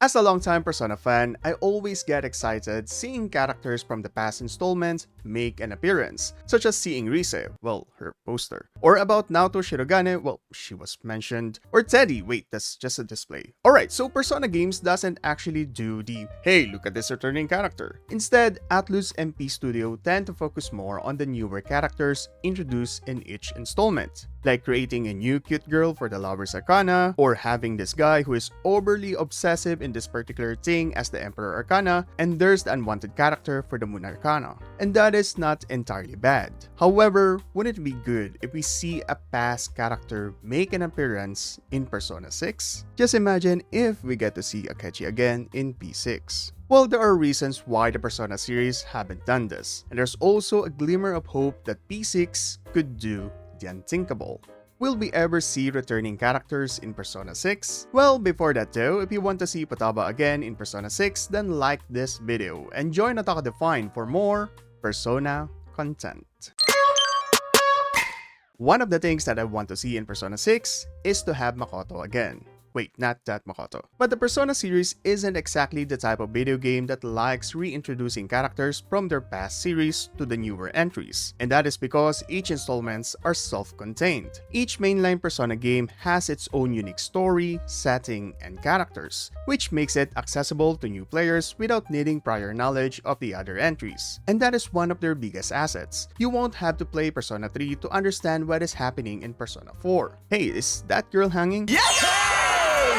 As a longtime Persona fan, I always get excited seeing characters from the past installments make an appearance, such as seeing Rise, well, her poster, or about Naoto Shirogane, well, she was mentioned, or Teddy, wait, that's just a display. Alright, so Persona games doesn't actually do the, hey, look at this returning character. Instead, Atlus and P-studio tend to focus more on the newer characters introduced in each installment, like creating a new cute girl for the Lover's Arcana, or having this guy who is overly obsessive in this particular thing as the Emperor Arcana, and there's the unwanted character for the Moon Arcana. And that is not entirely bad. However, wouldn't it be good if we see a past character make an appearance in Persona 6? Just imagine if we get to see Akechi again in P6. Well, there are reasons why the Persona series haven't done this, and there's also a glimmer of hope that P6 could do the unthinkable. Will we ever see returning characters in Persona 6? Well, before that though, if you want to see Futaba again in Persona 6, then like this video and join Otaku Define for more Persona content. One of the things that I want to see in Persona 6 is to have Makoto again. Wait, not that Makoto. But the Persona series isn't exactly the type of video game that likes reintroducing characters from their past series to the newer entries. And that is because each installments are self-contained. Each mainline Persona game has its own unique story, setting, and characters, which makes it accessible to new players without needing prior knowledge of the other entries. And that is one of their biggest assets. You won't have to play Persona 3 to understand what is happening in Persona 4. Hey, is that girl hanging? Yeah!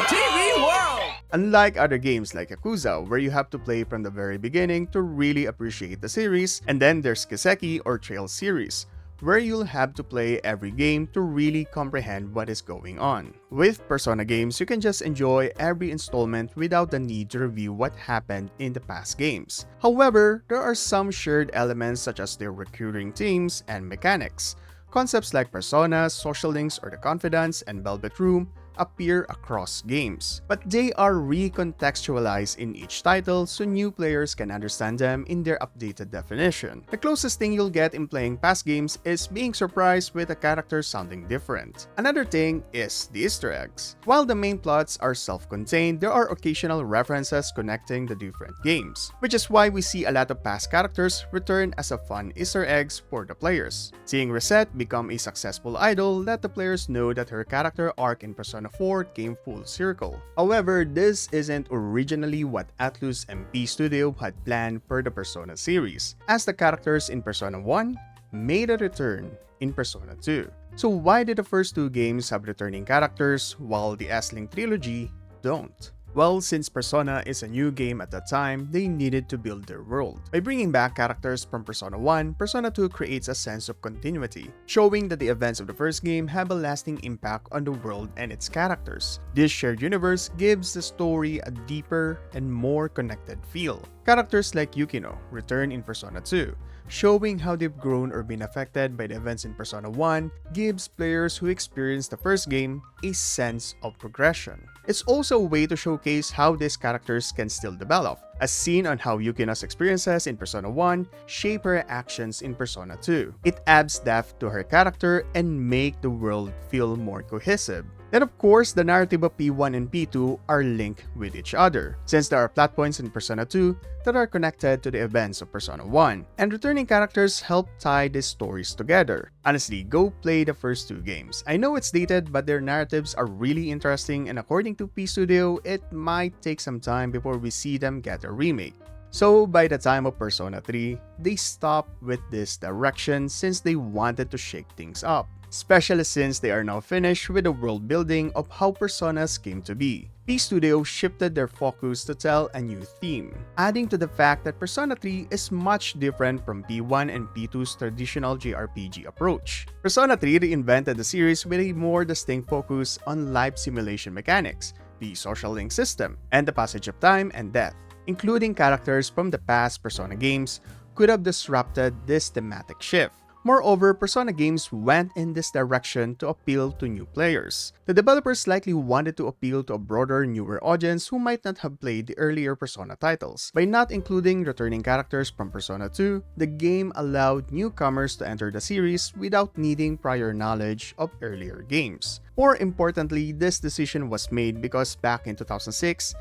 TV World! Unlike other games like Yakuza, where you have to play from the very beginning to really appreciate the series, and then there's Kiseki or Trail series, where you'll have to play every game to really comprehend what is going on. With Persona games, you can just enjoy every installment without the need to review what happened in the past games. However, there are some shared elements such as their recurring themes and mechanics. Concepts like personas, social links, or the confidants and Velvet Room appear across games, but they are recontextualized in each title so new players can understand them in their updated definition. The closest thing you'll get in playing past games is being surprised with a character sounding different. Another thing is the Easter eggs. While the main plots are self-contained, there are occasional references connecting the different games, which is why we see a lot of past characters return as a fun Easter eggs for the players. Seeing Reset become a successful idol let the players know that her character arc in Persona 4 came full circle. However, this isn't originally what Atlus and P-studio had planned for the Persona series, as the characters in Persona 1 made a return in Persona 2. So why did the first two games have returning characters while the S-Link trilogy don't? Well, since Persona is a new game at that time, they needed to build their world. By bringing back characters from Persona 1, Persona 2 creates a sense of continuity, showing that the events of the first game have a lasting impact on the world and its characters. This shared universe gives the story a deeper and more connected feel. Characters like Yukino return in Persona 2, showing how they've grown or been affected by the events in Persona 1 gives players who experienced the first game a sense of progression. It's also a way to showcase how these characters can still develop, as seen on how Yukino's experiences in Persona 1 shape her actions in Persona 2. It adds depth to her character and make the world feel more cohesive. Then of course, the narrative of P1 and P2 are linked with each other, since there are plot points in Persona 2 that are connected to the events of Persona 1, and returning characters help tie these stories together. Honestly, go play the first two games. I know it's dated, but their narratives are really interesting, and according to P-studio, it might take some time before we see them get a remake. So by the time of Persona 3, they stopped with this direction since they wanted to shake things up, especially since they are now finished with the world building of how Personas came to be. P-studio shifted their focus to tell a new theme, adding to the fact that Persona 3 is much different from P1 and P2's traditional JRPG approach. Persona 3 reinvented the series with a more distinct focus on life simulation mechanics, the social link system, and the passage of time and death. Including characters from the past Persona games could have disrupted this thematic shift. Moreover, Persona games went in this direction to appeal to new players. The developers likely wanted to appeal to a broader, newer audience who might not have played the earlier Persona titles. By not including returning characters from Persona 2, the game allowed newcomers to enter the series without needing prior knowledge of earlier games. More importantly, this decision was made because back in 2006,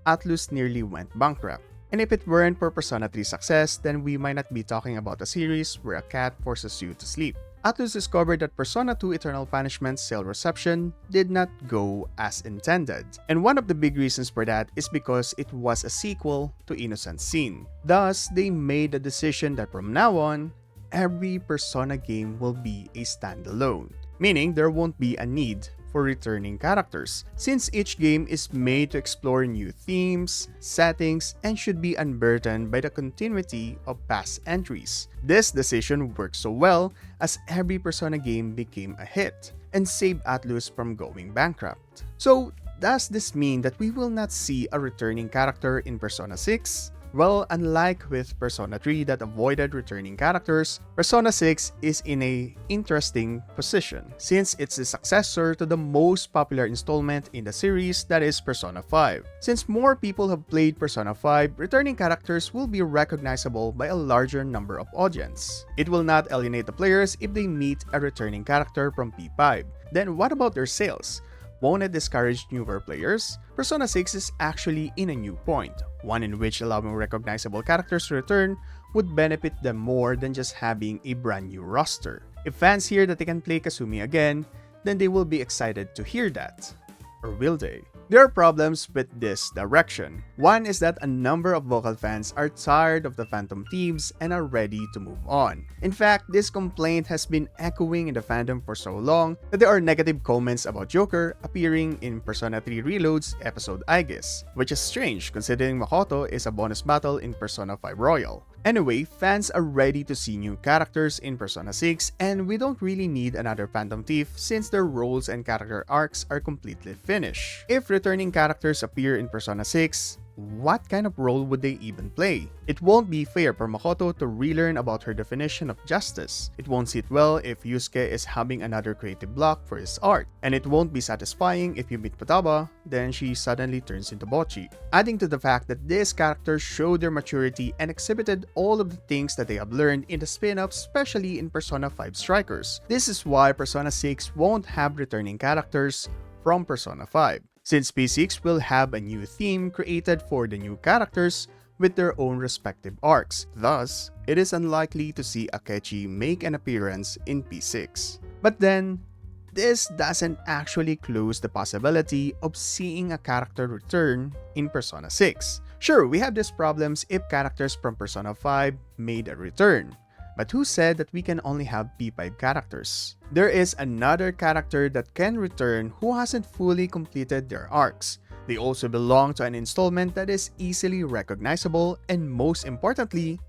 Atlus nearly went bankrupt. And if it weren't for Persona 3's success, then we might not be talking about a series where a cat forces you to sleep. Atlus discovered that Persona 2 Eternal Punishment's sale reception did not go as intended. And one of the big reasons for that is because it was a sequel to Innocent Sin. Thus, they made the decision that from now on, every Persona game will be a standalone, meaning there won't be a need for returning characters, since each game is made to explore new themes, settings, and should be unburdened by the continuity of past entries. This decision worked so well as every Persona game became a hit and saved Atlus from going bankrupt. So, does this mean that we will not see a returning character in Persona 6? Well, unlike with Persona 3 that avoided returning characters, Persona 6 is in an interesting position since it's the successor to the most popular installment in the series, that is Persona 5. Since more people have played Persona 5, returning characters will be recognizable by a larger number of audience. It will not alienate the players if they meet a returning character from P5. Then what about their sales? Won't it discourage newer players? Persona 6 is actually in a new point, one in which allowing recognizable characters to return would benefit them more than just having a brand new roster. If fans hear that they can play Kasumi again, then they will be excited to hear that. Or will they? There are problems with this direction. One is that a number of vocal fans are tired of the Phantom Thieves and are ready to move on. In fact, this complaint has been echoing in the fandom for so long that there are negative comments about Joker appearing in Persona 3 Reload's episode Aegis, which is strange considering Makoto is a bonus battle in Persona 5 Royal. Anyway, fans are ready to see new characters in Persona 6 and we don't really need another Phantom Thief since their roles and character arcs are completely finished. If returning characters appear in Persona 6, what kind of role would they even play? It won't be fair for Makoto to relearn about her definition of justice. It won't sit well if Yusuke is having another creative block for his art. And it won't be satisfying if you meet Futaba, then she suddenly turns into Bocchi. Adding to the fact that these characters showed their maturity and exhibited all of the things that they have learned in the spin-offs, especially in Persona 5 Strikers. This is why Persona 6 won't have returning characters from Persona 5. Since P6 will have a new theme created for the new characters with their own respective arcs. Thus, it is unlikely to see Akechi make an appearance in P6. But then, this doesn't actually close the possibility of seeing a character return in Persona 6. Sure, we have these problems if characters from Persona 5 made a return. But who said that we can only have P5 characters? There is another character that can return who hasn't fully completed their arcs. They also belong to an installment that is easily recognizable and most importantly,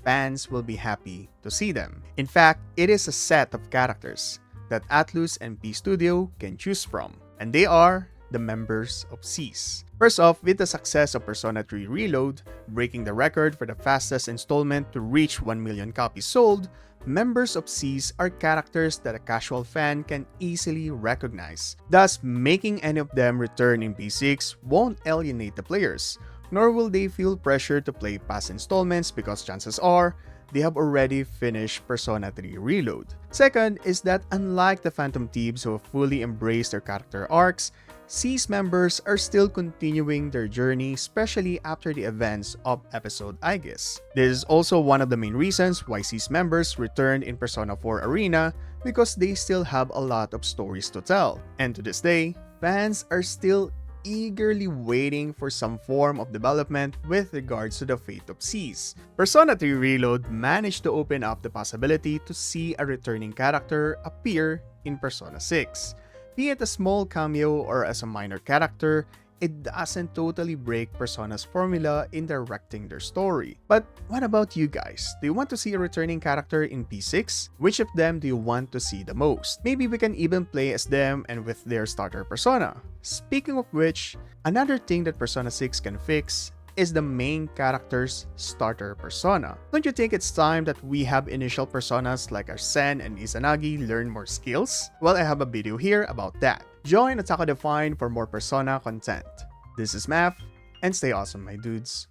fans will be happy to see them. In fact, it is a set of characters that Atlus and P-studio can choose from, and they are the members of SEGA. First off, with the success of Persona 3 Reload, breaking the record for the fastest installment to reach 1 million copies sold, members of SEGA are characters that a casual fan can easily recognize. Thus, making any of them return in P6 won't alienate the players, nor will they feel pressure to play past installments because chances are, they have already finished Persona 3 Reload. Second is that unlike the Phantom Thieves who have fully embraced their character arcs, SEGA members are still continuing their journey, especially after the events of episode Aegis. This is also one of the main reasons why SEGA members returned in Persona 4 Arena, because they still have a lot of stories to tell. And to this day, fans are still eagerly waiting for some form of development with regards to the fate of SEGA. Persona 3 Reload managed to open up the possibility to see a returning character appear in Persona 6. Be it a small cameo or as a minor character, it doesn't totally break Persona's formula in directing their story. But what about you guys? Do you want to see a returning character in P6? Which of them do you want to see the most? Maybe we can even play as them and with their starter persona. Speaking of which, another thing that Persona 6 can fix is the main character's starter persona. Don't you think it's time that we have initial personas like our Sen and Izanagi learn more skills? Well, I have a video here about that. Join Otaku Define for more Persona content. This is Math, and stay awesome, my dudes.